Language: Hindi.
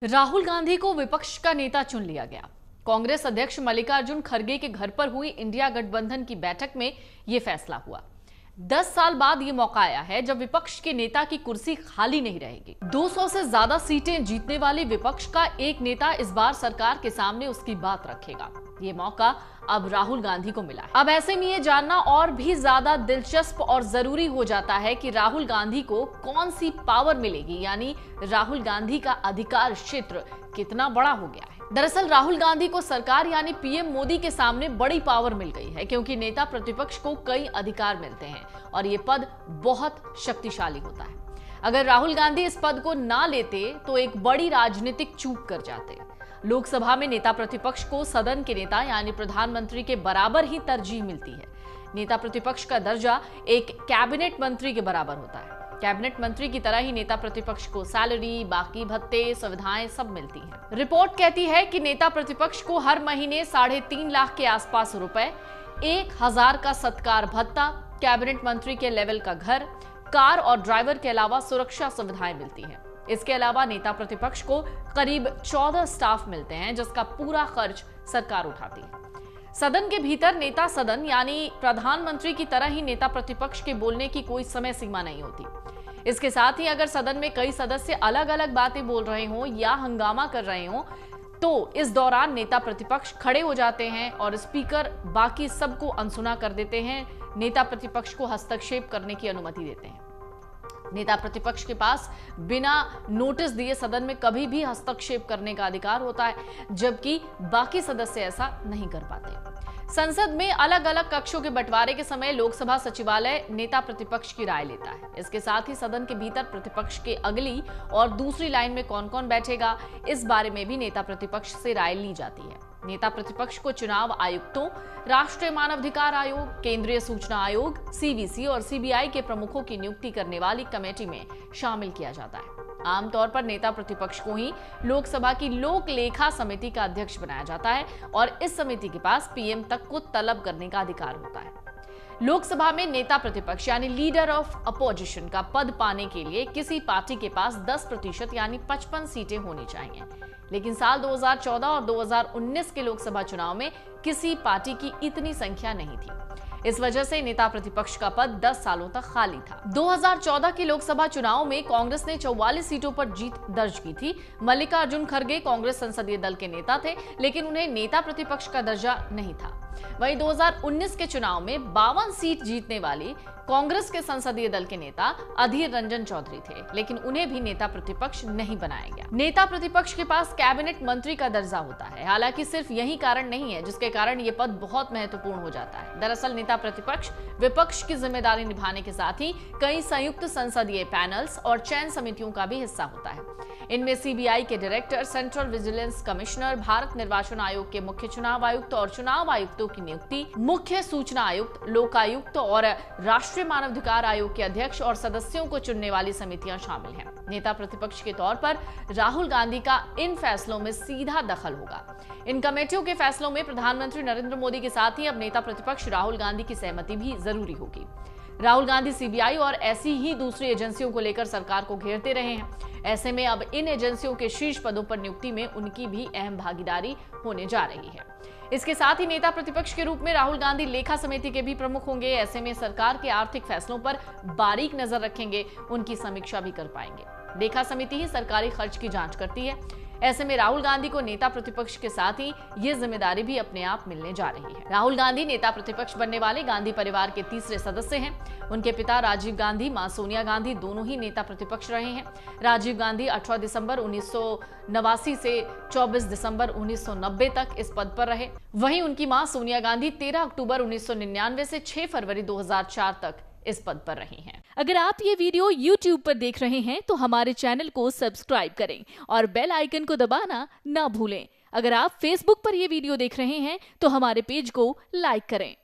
राहुल गांधी को विपक्ष का नेता चुन लिया गया। कांग्रेस अध्यक्ष मल्लिकार्जुन खड़गे के घर पर हुई इंडिया गठबंधन की बैठक में यह फैसला हुआ। 10 साल बाद ये मौका आया है जब विपक्ष के नेता की कुर्सी खाली नहीं रहेगी। 200 से ज्यादा सीटें जीतने वाले विपक्ष का एक नेता इस बार सरकार के सामने उसकी बात रखेगा। ये मौका अब राहुल गांधी को मिला है। अब ऐसे में ये जानना और भी ज्यादा दिलचस्प और जरूरी हो जाता है कि राहुल गांधी को कौन सी पावर मिलेगी, यानी राहुल गांधी का अधिकार क्षेत्र कितना बड़ा हो गया है। दरअसल राहुल गांधी को सरकार यानी पीएम मोदी के सामने बड़ी पावर मिल गई है, क्योंकि नेता प्रतिपक्ष को कई अधिकार मिलते हैं और ये पद बहुत शक्तिशाली होता है। अगर राहुल गांधी इस पद को ना लेते तो एक बड़ी राजनीतिक चूक कर जाते। लोकसभा में नेता प्रतिपक्ष को सदन के नेता यानी प्रधानमंत्री के बराबर ही तरजीह मिलती है। नेता प्रतिपक्ष का दर्जा एक कैबिनेट मंत्री के बराबर होता है। कैबिनेट मंत्री की तरह ही नेता प्रतिपक्ष को सैलरी, बाकी भत्ते, सुविधाएं सब मिलती हैं। रिपोर्ट कहती है कि नेता प्रतिपक्ष को हर महीने 3.5 लाख के आसपास रुपए, 1000 का सत्कार भत्ता, कैबिनेट मंत्री के लेवल का घर, कार और ड्राइवर के अलावा सुरक्षा सुविधाएं मिलती हैं। इसके अलावा नेता प्रतिपक्ष को करीब 14 स्टाफ मिलते हैं, जिसका पूरा खर्च सरकार उठाती है। सदन के भीतर नेता सदन यानी प्रधानमंत्री की तरह ही नेता प्रतिपक्ष के बोलने की कोई समय सीमा नहीं होती। इसके साथ ही अगर सदन में कई सदस्य अलग अलग बातें बोल रहे हों या हंगामा कर रहे हों तो इस दौरान नेता प्रतिपक्ष खड़े हो जाते हैं और स्पीकर बाकी सबको अनसुना कर देते हैं, नेता प्रतिपक्ष को हस्तक्षेप करने की अनुमति देते हैं। नेता प्रतिपक्ष के पास बिना नोटिस दिए सदन में कभी भी हस्तक्षेप करने का अधिकार होता है, जबकि बाकी सदस्य ऐसा नहीं कर पाते। संसद में अलग अलग कक्षों के बंटवारे के समय लोकसभा सचिवालय नेता प्रतिपक्ष की राय लेता है। इसके साथ ही सदन के भीतर प्रतिपक्ष के अगली और दूसरी लाइन में कौन कौन बैठेगा, इस बारे में भी नेता प्रतिपक्ष से राय ली जाती है। नेता प्रतिपक्ष को चुनाव आयुक्तों, राष्ट्रीय मानवाधिकार आयोग, केंद्रीय सूचना आयोग, सीवीसी और सीबीआई के प्रमुखों की नियुक्ति करने वाली कमेटी में शामिल किया जाता है। आमतौर पर नेता प्रतिपक्ष को ही लोकसभा की लोक लेखा समिति का अध्यक्ष बनाया जाता है और इस समिति के पास पीएम तक को तलब करने का अधिकार होता है। लोकसभा में नेता प्रतिपक्ष यानी लीडर ऑफ अपोजिशन का पद पाने के लिए किसी पार्टी के पास 10% यानी 55 सीटें होनी चाहिए, लेकिन साल 2014 और 2019 के लोकसभा चुनाव में किसी पार्टी की इतनी संख्या नहीं थी। इस वजह से नेता प्रतिपक्ष का पद 10 सालों तक खाली था। 2014 के लोकसभा चुनाव में कांग्रेस ने 44 सीटों पर जीत दर्ज की थी। मल्लिकार्जुन खड़गे कांग्रेस संसदीय दल के नेता थे, लेकिन उन्हें नेता प्रतिपक्ष का दर्जा नहीं था। वहीं 2019 के चुनाव में 52 सीट जीतने वाली कांग्रेस के संसदीय दल के नेता अधीर रंजन चौधरी थे, लेकिन उन्हें भी नेता प्रतिपक्ष नहीं बनाया गया। नेता प्रतिपक्ष के पास कैबिनेट मंत्री का दर्जा होता है। हालांकि सिर्फ यही कारण नहीं है जिसके कारण ये पद बहुत महत्वपूर्ण हो जाता है। दरअसल नेता प्रतिपक्ष विपक्ष की जिम्मेदारी निभाने के साथ ही कई संयुक्त संसदीय पैनल्स और चयन समितियों का भी हिस्सा होता है। इनमें सीबीआई के director, central vigilance commissioner, Bharat निर्वाचन आयोग के मुख्य चुनाव आयुक्त और चुनाव आयुक्तों की नियुक्ति, मुख्य सूचना आयुक्त, लोकायुक्त और राष्ट्रीय मानवाधिकार आयोग के अध्यक्ष और सदस्यों को चुनने वाली समितियां शामिल हैं। नेता प्रतिपक्ष के तौर पर राहुल गांधी का इन फैसलों में सीधा दखल होगा। इन कमेटियों के फैसलों में प्रधानमंत्री नरेंद्र मोदी के साथ ही अब नेता प्रतिपक्ष राहुल गांधी की सहमति भी जरूरी होगी। राहुल गांधी सीबीआई और ऐसी ही दूसरी एजेंसियों को लेकर सरकार को घेरते रहे हैं। ऐसे में अब इन एजेंसियों के शीर्ष पदों पर नियुक्ति में उनकी भी अहम भागीदारी होने जा रही है। इसके साथ ही नेता प्रतिपक्ष के रूप में राहुल गांधी लेखा समिति के भी प्रमुख होंगे। ऐसे में सरकार के आर्थिक फैसलों पर बारीक नजर रखेंगे, उनकी समीक्षा भी कर पाएंगे। लेखा समिति ही सरकारी खर्च की जांच करती है। ऐसे में राहुल गांधी को नेता प्रतिपक्ष के साथ ही ये जिम्मेदारी भी अपने आप मिलने जा रही है। राहुल गांधी नेता प्रतिपक्ष बनने वाले गांधी परिवार के तीसरे सदस्य हैं। उनके पिता राजीव गांधी, मां सोनिया गांधी दोनों ही नेता प्रतिपक्ष रहे हैं। राजीव गांधी 18 दिसंबर 1989 से 24 दिसंबर 1990 तक इस पद पर रहे। वहीं उनकी मां सोनिया गांधी 13 अक्टूबर 1999 से 6 फरवरी 2004 तक इस पद पर रही हैं। अगर आप ये वीडियो YouTube पर देख रहे हैं तो हमारे चैनल को सब्सक्राइब करें और बेल आइकन को दबाना ना भूलें। अगर आप Facebook पर ये वीडियो देख रहे हैं तो हमारे पेज को लाइक करें।